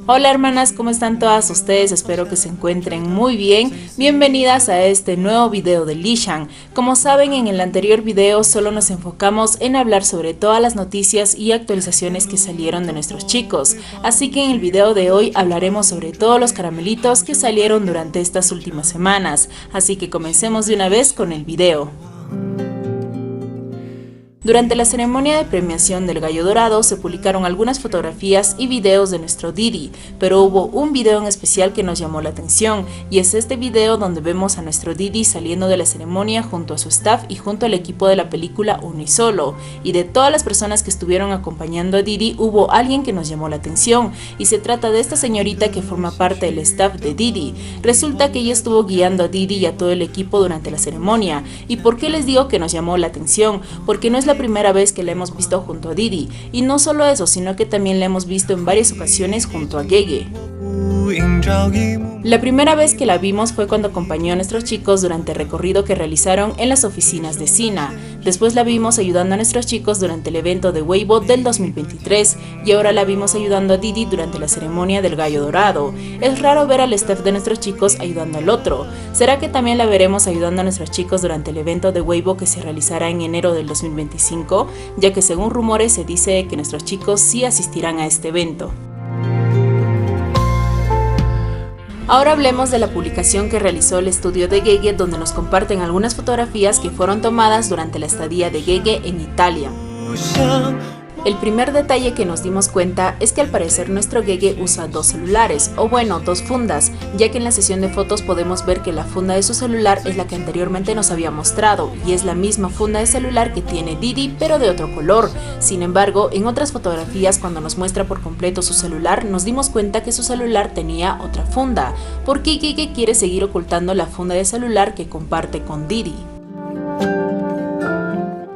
Hola hermanas, ¿cómo están todas ustedes? Espero que se encuentren muy bien. Bienvenidas a este nuevo video de Lishan. Como saben, en el anterior video solo nos enfocamos en hablar sobre todas las noticias y actualizaciones que salieron de nuestros chicos. Así que en el video de hoy hablaremos sobre todos los caramelitos que salieron durante estas últimas semanas. Así que comencemos de una vez con el video. Durante la ceremonia de premiación del Gallo Dorado se publicaron algunas fotografías y videos de nuestro Didi, pero hubo un video en especial que nos llamó la atención, y es este video donde vemos a nuestro Didi saliendo de la ceremonia junto a su staff y junto al equipo de la película Uno y Solo. Y de todas las personas que estuvieron acompañando a Didi, hubo alguien que nos llamó la atención, y se trata de esta señorita que forma parte del staff de Didi. Resulta que ella estuvo guiando a Didi y a todo el equipo durante la ceremonia. ¿Y por qué les digo que nos llamó la atención? Porque no es la primera vez que la hemos visto junto a Didi, y no solo eso, sino que también la hemos visto en varias ocasiones junto a Gege. La primera vez que la vimos fue cuando acompañó a nuestros chicos durante el recorrido que realizaron en las oficinas de Sina. Después la vimos ayudando a nuestros chicos durante el evento de Weibo del 2023 y ahora la vimos ayudando a Didi durante la ceremonia del Gallo Dorado. Es raro ver al staff de nuestros chicos ayudando al otro. ¿Será que también la veremos ayudando a nuestros chicos durante el evento de Weibo que se realizará en enero del 2025? Ya que según rumores se dice que nuestros chicos sí asistirán a este evento. Ahora hablemos de la publicación que realizó el estudio de Gege, donde nos comparten algunas fotografías que fueron tomadas durante la estadía de Gege en Italia. El primer detalle que nos dimos cuenta es que al parecer nuestro Gege usa dos celulares, o bueno, dos fundas, ya que en la sesión de fotos podemos ver que la funda de su celular es la que anteriormente nos había mostrado, y es la misma funda de celular que tiene Didi, pero de otro color. Sin embargo, en otras fotografías cuando nos muestra por completo su celular, nos dimos cuenta que su celular tenía otra funda. ¿Por qué Gege quiere seguir ocultando la funda de celular que comparte con Didi?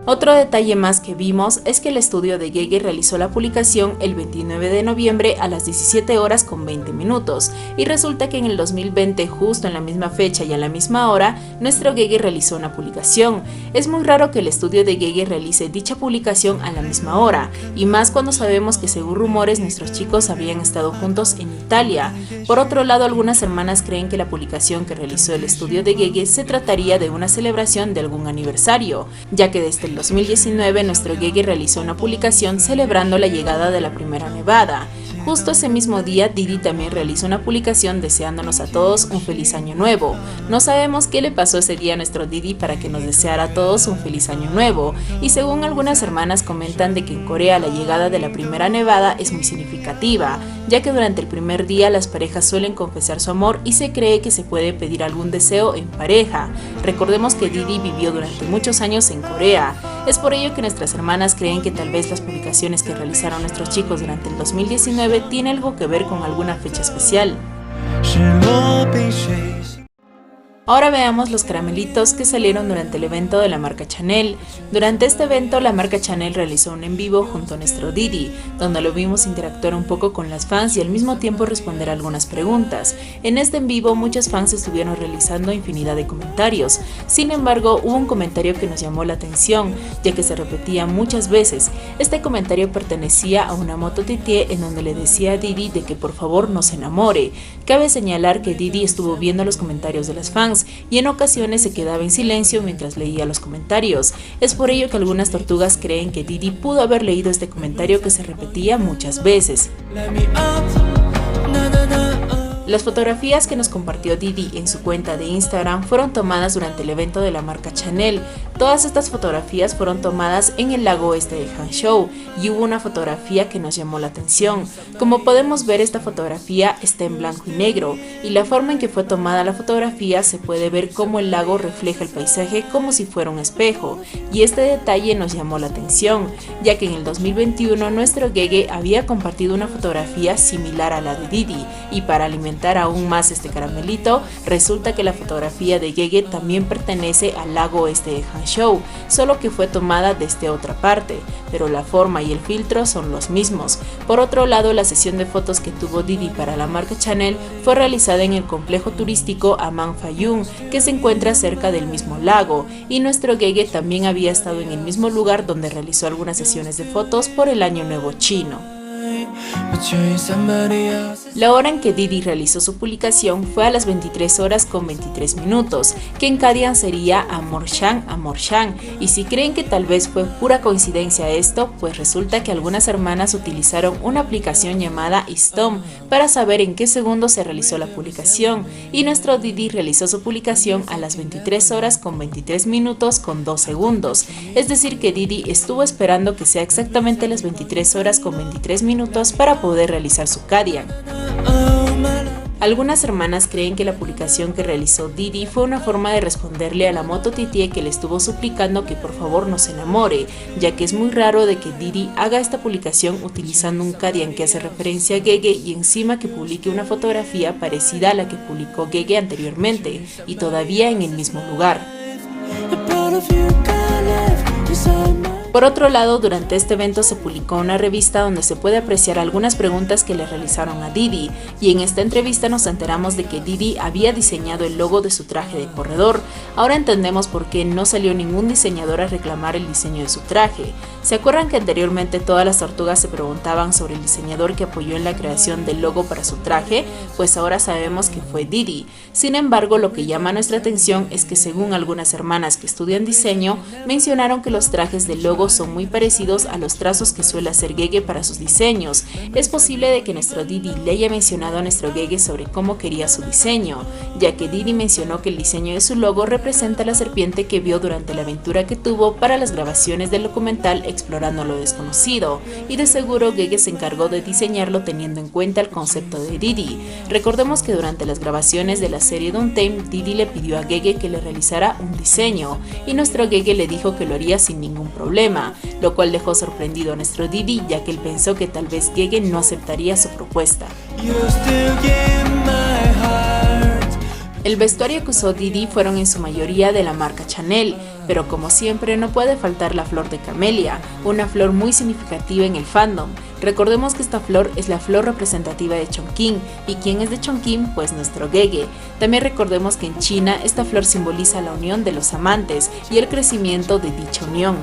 Otro detalle más que vimos es que el estudio de Gege realizó la publicación el 29 de noviembre a las 17 horas con 20 minutos y resulta que en el 2020, justo en la misma fecha y a la misma hora, nuestro Gege realizó una publicación. Es muy raro que el estudio de Gege realice dicha publicación a la misma hora, y más cuando sabemos que según rumores nuestros chicos habían estado juntos en Italia. Por otro lado, algunas hermanas creen que la publicación que realizó el estudio de Gege se trataría de una celebración de algún aniversario, ya que desde el 2019 nuestro Gege realizó una publicación celebrando la llegada de la primera nevada. Justo ese mismo día Didi también realizó una publicación deseándonos a todos un feliz año nuevo. No sabemos qué le pasó ese día a nuestro Didi para que nos deseara a todos un feliz año nuevo, y según algunas hermanas comentan de que en Corea la llegada de la primera nevada es muy significativa, ya que durante el primer día las parejas suelen confesar su amor y se cree que se puede pedir algún deseo en pareja. Recordemos que Didi vivió durante muchos años en Corea. Es por ello que nuestras hermanas creen que tal vez las publicaciones que realizaron nuestros chicos durante el 2019 tiene algo que ver con alguna fecha especial. Ahora veamos los caramelitos que salieron durante el evento de la marca Chanel. Durante este evento la marca Chanel realizó un en vivo junto a nuestro Didi, donde lo vimos interactuar un poco con las fans y al mismo tiempo responder algunas preguntas. En este en vivo muchos fans estuvieron realizando infinidad de comentarios. Sin embargo, hubo un comentario que nos llamó la atención, ya que se repetía muchas veces. Este comentario pertenecía a una moto titié en donde le decía a Didi de que por favor no se enamore. Cabe señalar que Didi estuvo viendo los comentarios de las fans y en ocasiones se quedaba en silencio mientras leía los comentarios. Es por ello que algunas tortugas creen que Didi pudo haber leído este comentario que se repetía muchas veces. Las fotografías que nos compartió Didi en su cuenta de Instagram fueron tomadas durante el evento de la marca Chanel. Todas estas fotografías fueron tomadas en el lago oeste de Hangzhou y hubo una fotografía que nos llamó la atención. Como podemos ver, esta fotografía está en blanco y negro y la forma en que fue tomada la fotografía se puede ver cómo el lago refleja el paisaje como si fuera un espejo, y este detalle nos llamó la atención, ya que en el 2021 nuestro Gege había compartido una fotografía similar a la de Didi, y para alimentar aún más este caramelito, resulta que la fotografía de Gege también pertenece al lago oeste de Hangzhou, solo que fue tomada desde otra parte, pero la forma y el filtro son los mismos. Por otro lado, la sesión de fotos que tuvo Didi para la marca Chanel fue realizada en el complejo turístico Aman Fayum, que se encuentra cerca del mismo lago, y nuestro Gege también había estado en el mismo lugar donde realizó algunas sesiones de fotos por el Año Nuevo chino. La hora en que Didi realizó su publicación fue a las 23 horas con 23 minutos, que en Kadian sería Amor Shan, y si creen que tal vez fue pura coincidencia esto, pues resulta que algunas hermanas utilizaron una aplicación llamada Istom para saber en qué segundo se realizó la publicación, y nuestro Didi realizó su publicación a las 23 horas con 23 minutos con 2 segundos, es decir que Didi estuvo esperando que sea exactamente las 23 horas con 23 minutos para poder realizar su Kadian. Algunas hermanas creen que la publicación que realizó Didi fue una forma de responderle a la moto titie que le estuvo suplicando que por favor no se enamore, ya que es muy raro de que Didi haga esta publicación utilizando un Kadian que hace referencia a Gege y encima que publique una fotografía parecida a la que publicó Gege anteriormente y todavía en el mismo lugar. Por otro lado, durante este evento se publicó una revista donde se puede apreciar algunas preguntas que le realizaron a Didi, y en esta entrevista nos enteramos de que Didi había diseñado el logo de su traje de corredor. Ahora entendemos por qué no salió ningún diseñador a reclamar el diseño de su traje. ¿Se acuerdan que anteriormente todas las tortugas se preguntaban sobre el diseñador que apoyó en la creación del logo para su traje? Pues ahora sabemos que fue Didi. Sin embargo, lo que llama nuestra atención es que según algunas hermanas que estudian diseño, mencionaron que los trajes del logo son muy parecidos a los trazos que suele hacer Gege para sus diseños. Es posible de que nuestro Didi le haya mencionado a nuestro Gege sobre cómo quería su diseño, ya que Didi mencionó que el diseño de su logo representa la serpiente que vio durante la aventura que tuvo para las grabaciones del documental Explorando lo Desconocido, y de seguro Gege se encargó de diseñarlo teniendo en cuenta el concepto de Didi. Recordemos que durante las grabaciones de la serie Downtime, Didi le pidió a Gege que le realizara un diseño, y nuestro Gege le dijo que lo haría sin ningún problema, lo cual dejó sorprendido a nuestro Didi, ya que él pensó que tal vez Gege no aceptaría su propuesta. El vestuario que usó Didi fueron en su mayoría de la marca Chanel, pero como siempre no puede faltar la flor de camelia, una flor muy significativa en el fandom. Recordemos que esta flor es la flor representativa de Chongqing, y ¿quién es de Chongqing? Pues nuestro Gege. También recordemos que en China esta flor simboliza la unión de los amantes y el crecimiento de dicha unión.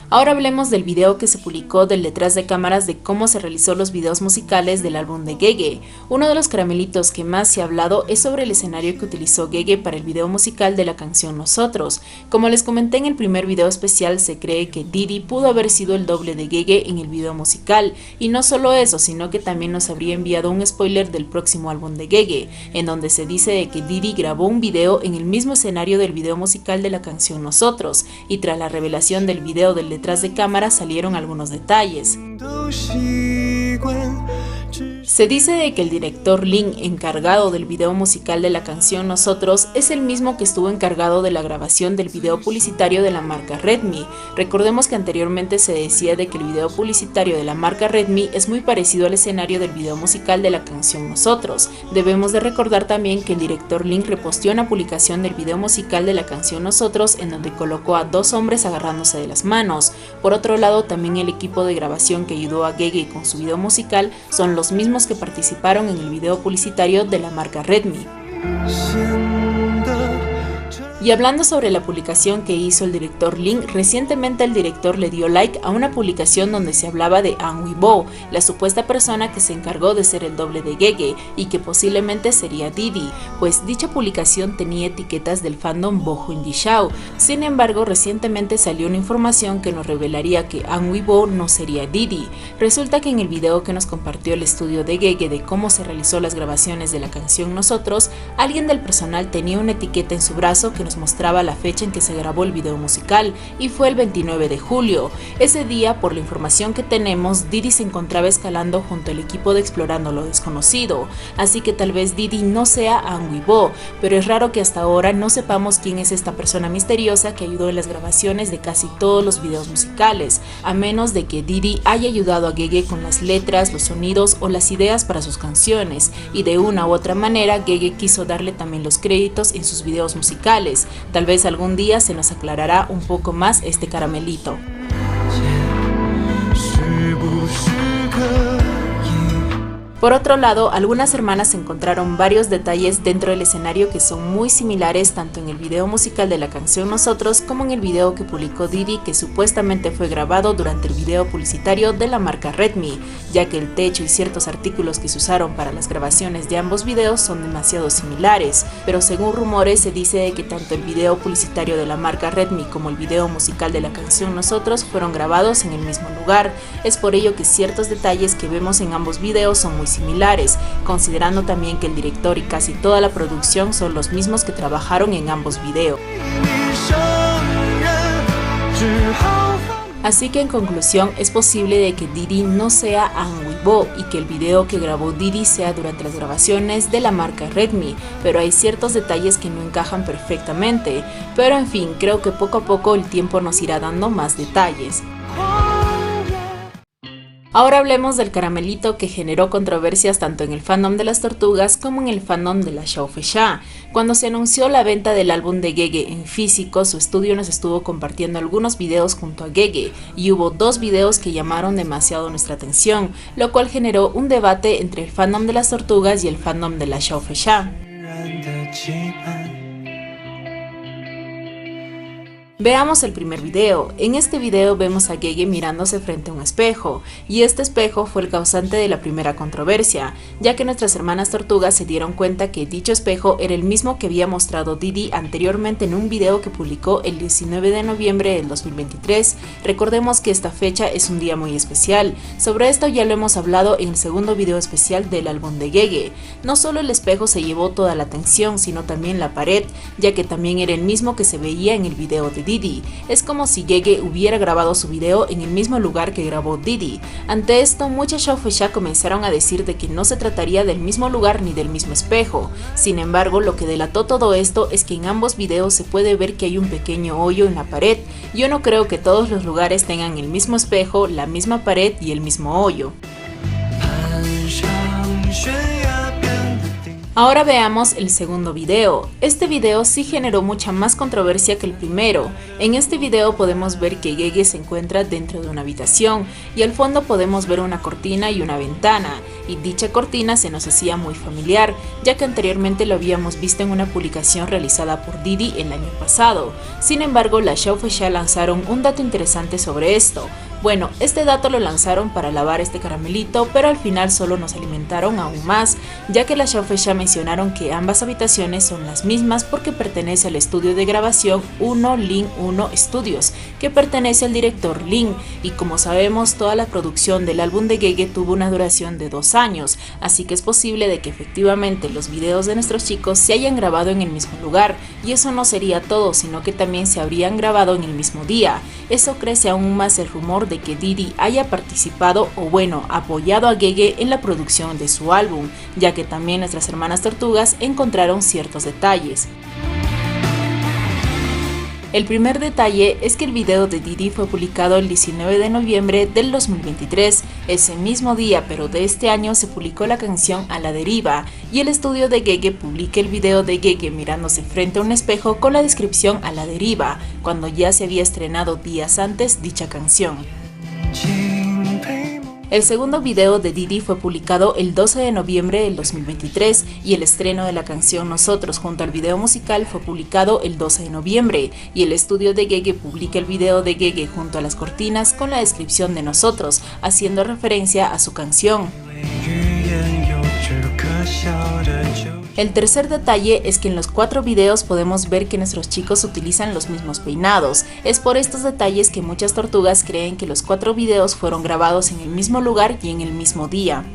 Ahora hablemos del video que se publicó del detrás de cámaras de cómo se realizó los videos musicales del álbum de Gege. Uno de los caramelitos que más se ha hablado es sobre el escenario que utilizó Gege para el video musical de la canción Nosotros. Como les comenté en el primer video especial, se cree que Didi pudo haber sido el doble de Gege en el video musical, y no solo eso, sino que también nos habría enviado un spoiler del próximo álbum de Gege, en donde se dice de que Didi grabó un video en el mismo escenario del video musical de la canción Nosotros, y tras la revelación del video del detrás de cámara salieron algunos detalles. Se dice de que el director Lin, encargado del video musical de la canción Nosotros, es el mismo que estuvo encargado de la grabación del video publicitario de la marca Redmi. Recordemos que anteriormente se decía de que el video publicitario de la marca Redmi es muy parecido al escenario del video musical de la canción Nosotros. Debemos de recordar también que el director Lin reposteó una publicación del video musical de la canción Nosotros en donde colocó a dos hombres agarrándose de las manos. Por otro lado, también el equipo de grabación que ayudó a Gege con su video musical son los mismos que participaron en el video publicitario de la marca Redmi. Y hablando sobre la publicación que hizo el director Lin, recientemente el director le dio like a una publicación donde se hablaba de An Weibo, la supuesta persona que se encargó de ser el doble de Gege y que posiblemente sería Didi, pues dicha publicación tenía etiquetas del fandom Bohu Indishao. Sin embargo, recientemente salió una información que nos revelaría que An Weibo no sería Didi. Resulta que en el video que nos compartió el estudio de Gege de cómo se realizó las grabaciones de la canción Nosotros, alguien del personal tenía una etiqueta en su brazo que nos mostraba la fecha en que se grabó el video musical, y fue el 29 de julio. Ese día, por la información que tenemos, Didi se encontraba escalando junto al equipo de Explorando lo Desconocido, así que tal vez Didi no sea An Weibo, pero es raro que hasta ahora no sepamos quién es esta persona misteriosa que ayudó en las grabaciones de casi todos los videos musicales, a menos de que Didi haya ayudado a Gege con las letras, los sonidos o las ideas para sus canciones, y de una u otra manera Gege quiso darle también los créditos en sus videos musicales. Tal vez algún día se nos aclarará un poco más este caramelito. Por otro lado, algunas hermanas encontraron varios detalles dentro del escenario que son muy similares tanto en el video musical de la canción Nosotros como en el video que publicó Diddy, que supuestamente fue grabado durante el video publicitario de la marca Redmi, ya que el techo y ciertos artículos que se usaron para las grabaciones de ambos videos son demasiado similares, pero según rumores se dice de que tanto el video publicitario de la marca Redmi como el video musical de la canción Nosotros fueron grabados en el mismo lugar. Es por ello que ciertos detalles que vemos en ambos videos son muy similares, considerando también que el director y casi toda la producción son los mismos que trabajaron en ambos videos. Así que en conclusión, es posible de que Diddy no sea An Weibo y que el video que grabó Diddy sea durante las grabaciones de la marca Redmi, pero hay ciertos detalles que no encajan perfectamente. Pero en fin, creo que poco a poco el tiempo nos irá dando más detalles. Ahora hablemos del caramelito que generó controversias tanto en el fandom de las tortugas como en el fandom de la Xiaofexia. Cuando se anunció la venta del álbum de Gege en físico, su estudio nos estuvo compartiendo algunos videos junto a Gege y hubo dos videos que llamaron demasiado nuestra atención, lo cual generó un debate entre el fandom de las tortugas y el fandom de la Xiaofexia. Veamos el primer video. En este video vemos a Gege mirándose frente a un espejo, y este espejo fue el causante de la primera controversia, ya que nuestras hermanas tortugas se dieron cuenta que dicho espejo era el mismo que había mostrado Diddy anteriormente en un video que publicó el 19 de noviembre del 2023. Recordemos que esta fecha es un día muy especial. Sobre esto ya lo hemos hablado en el segundo video especial del álbum de Gege. No solo el espejo se llevó toda la atención, sino también la pared, ya que también era el mismo que se veía en el video de Diddy. Es como si Gege hubiera grabado su video en el mismo lugar que grabó Diddy. Ante esto, muchas Xiaofexia comenzaron a decir de que no se trataría del mismo lugar ni del mismo espejo. Sin embargo, lo que delató todo esto es que en ambos videos se puede ver que hay un pequeño hoyo en la pared. Yo no creo que todos los lugares tengan el mismo espejo, la misma pared y el mismo hoyo. Ahora veamos el segundo video. Este video sí generó mucha más controversia que el primero. En este video podemos ver que Gege se encuentra dentro de una habitación y al fondo podemos ver una cortina y una ventana, y dicha cortina se nos hacía muy familiar, ya que anteriormente lo habíamos visto en una publicación realizada por Diddy el año pasado. Sin embargo, la Xiaofexia lanzaron un dato interesante sobre esto. Bueno, este dato lo lanzaron para alabar este caramelito, pero al final solo nos alimentaron aún más, ya que la Xiaofexia mencionaron que ambas habitaciones son las mismas porque pertenece al estudio de grabación 1 Lin 1 Studios, que pertenece al director Lin, y como sabemos toda la producción del álbum de Gege tuvo una duración de 2 años, así que es posible de que efectivamente los videos de nuestros chicos se hayan grabado en el mismo lugar, y eso no sería todo, sino que también se habrían grabado en el mismo día. Eso crece aún más el rumor de que Diddy haya participado o bueno, apoyado a Gege en la producción de su álbum, ya que también nuestras hermanas tortugas encontraron ciertos detalles. El primer detalle es que el video de Diddy fue publicado el 19 de noviembre del 2023. Ese mismo día, pero de este año, se publicó la canción A la Deriva, y el estudio de Gege publica el video de Gege mirándose frente a un espejo con la descripción A la Deriva, cuando ya se había estrenado días antes dicha canción. El segundo video de Diddy fue publicado el 12 de noviembre del 2023 y el estreno de la canción Nosotros junto al video musical fue publicado el 12 de noviembre, y el estudio de Gege publica el video de Gege junto a las cortinas con la descripción de Nosotros, haciendo referencia a su canción. El tercer detalle es que en los 4 videos podemos ver que nuestros chicos utilizan los mismos peinados. Es por estos detalles que muchas tortugas creen que los 4 videos fueron grabados en el mismo lugar y en el mismo día.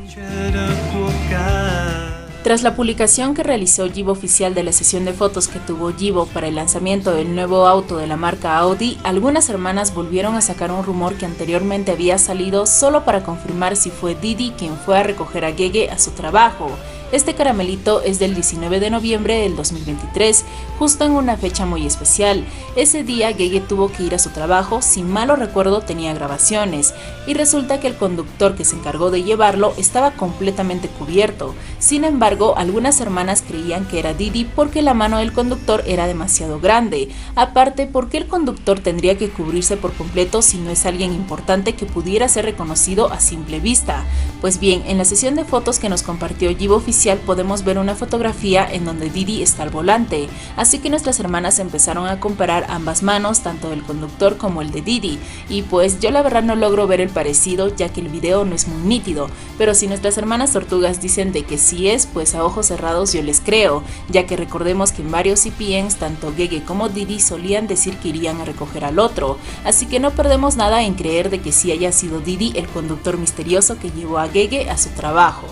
Tras la publicación que realizó Givo Oficial de la sesión de fotos que tuvo Givo para el lanzamiento del nuevo auto de la marca Audi, algunas hermanas volvieron a sacar un rumor que anteriormente había salido solo para confirmar si fue Diddy quien fue a recoger a Gege a su trabajo. Este caramelito es del 19 de noviembre del 2023, justo en una fecha muy especial. Ese día Gege tuvo que ir a su trabajo, si mal no recuerdo tenía grabaciones, y resulta que el conductor que se encargó de llevarlo estaba completamente cubierto. Sin embargo, algunas hermanas creían que era Didi porque la mano del conductor era demasiado grande. Aparte, ¿por qué el conductor tendría que cubrirse por completo si no es alguien importante que pudiera ser reconocido a simple vista? Pues bien, en la sesión de fotos que nos compartió Yibo Oficial podemos ver una fotografía en donde Didi está al volante, así que nuestras hermanas empezaron a comparar ambas manos, tanto del conductor como el de Didi, y pues yo la verdad no logro ver el parecido ya que el video no es muy nítido, pero si nuestras hermanas tortugas dicen de que sí es, pues a ojos cerrados yo les creo, ya que recordemos que en varios CPNs tanto Gege como Didi solían decir que irían a recoger al otro, así que no perdemos nada en creer de que sí haya sido Didi el conductor misterioso que llevó a Gege a su trabajo.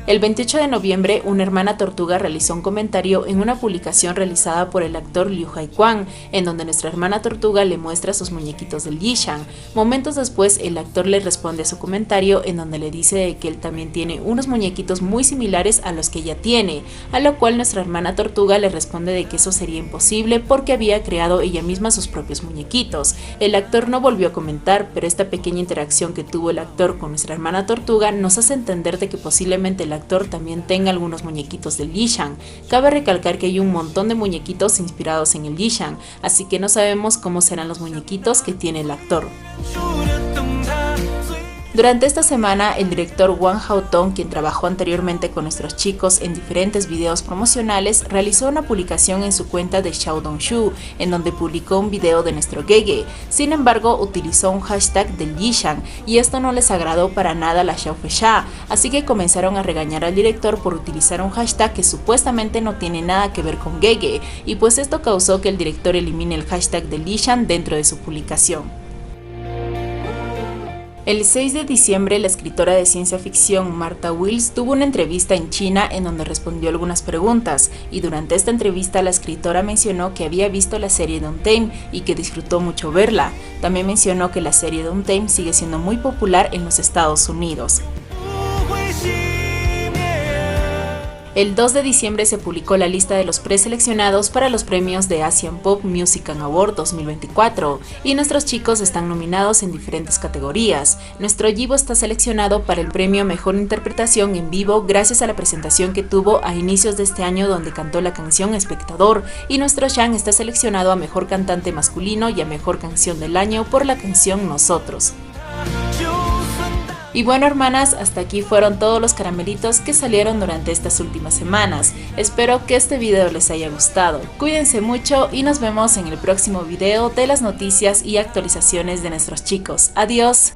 El 28 de noviembre, una hermana tortuga realizó un comentario en una publicación realizada por el actor Liu Haiquan, en donde nuestra hermana tortuga le muestra sus muñequitos del Yishan. Momentos después, el actor le responde a su comentario, en donde le dice que él también tiene unos muñequitos muy similares a los que ella tiene, a lo cual nuestra hermana tortuga le responde de que eso sería imposible porque había creado ella misma sus propios muñequitos. El actor no volvió a comentar, pero esta pequeña interacción que tuvo el actor con nuestra hermana tortuga nos hace entender de que posiblemente el actor también tenga algunos muñequitos del Yishan. Cabe recalcar que hay un montón de muñequitos inspirados en el Yishan, así que no sabemos cómo serán los muñequitos que tiene el actor. Durante esta semana, el director Wang Haotong, quien trabajó anteriormente con nuestros chicos en diferentes videos promocionales, realizó una publicación en su cuenta de Xiaodongshu, en donde publicó un video de nuestro Gege. Sin embargo, utilizó un hashtag del Yishan, y esto no les agradó para nada a la Xiaofexia, así que comenzaron a regañar al director por utilizar un hashtag que supuestamente no tiene nada que ver con Gege, y pues esto causó que el director elimine el hashtag del Yishan dentro de su publicación. El 6 de diciembre, la escritora de ciencia ficción Martha Wills tuvo una entrevista en China en donde respondió algunas preguntas, y durante esta entrevista la escritora mencionó que había visto la serie de Untamed y que disfrutó mucho verla. También mencionó que la serie de Untamed sigue siendo muy popular en los Estados Unidos. El 2 de diciembre se publicó la lista de los preseleccionados para los premios de Asian Pop Music Award 2024 y nuestros chicos están nominados en diferentes categorías. Nuestro Yibo está seleccionado para el premio Mejor Interpretación en Vivo gracias a la presentación que tuvo a inicios de este año donde cantó la canción Espectador, y nuestro Shang está seleccionado a Mejor Cantante Masculino y a Mejor Canción del Año por la canción Nosotros. Y bueno, hermanas, hasta aquí fueron todos los caramelitos que salieron durante estas últimas semanas. Espero que este video les haya gustado. Cuídense mucho y nos vemos en el próximo video de las noticias y actualizaciones de nuestros chicos. Adiós.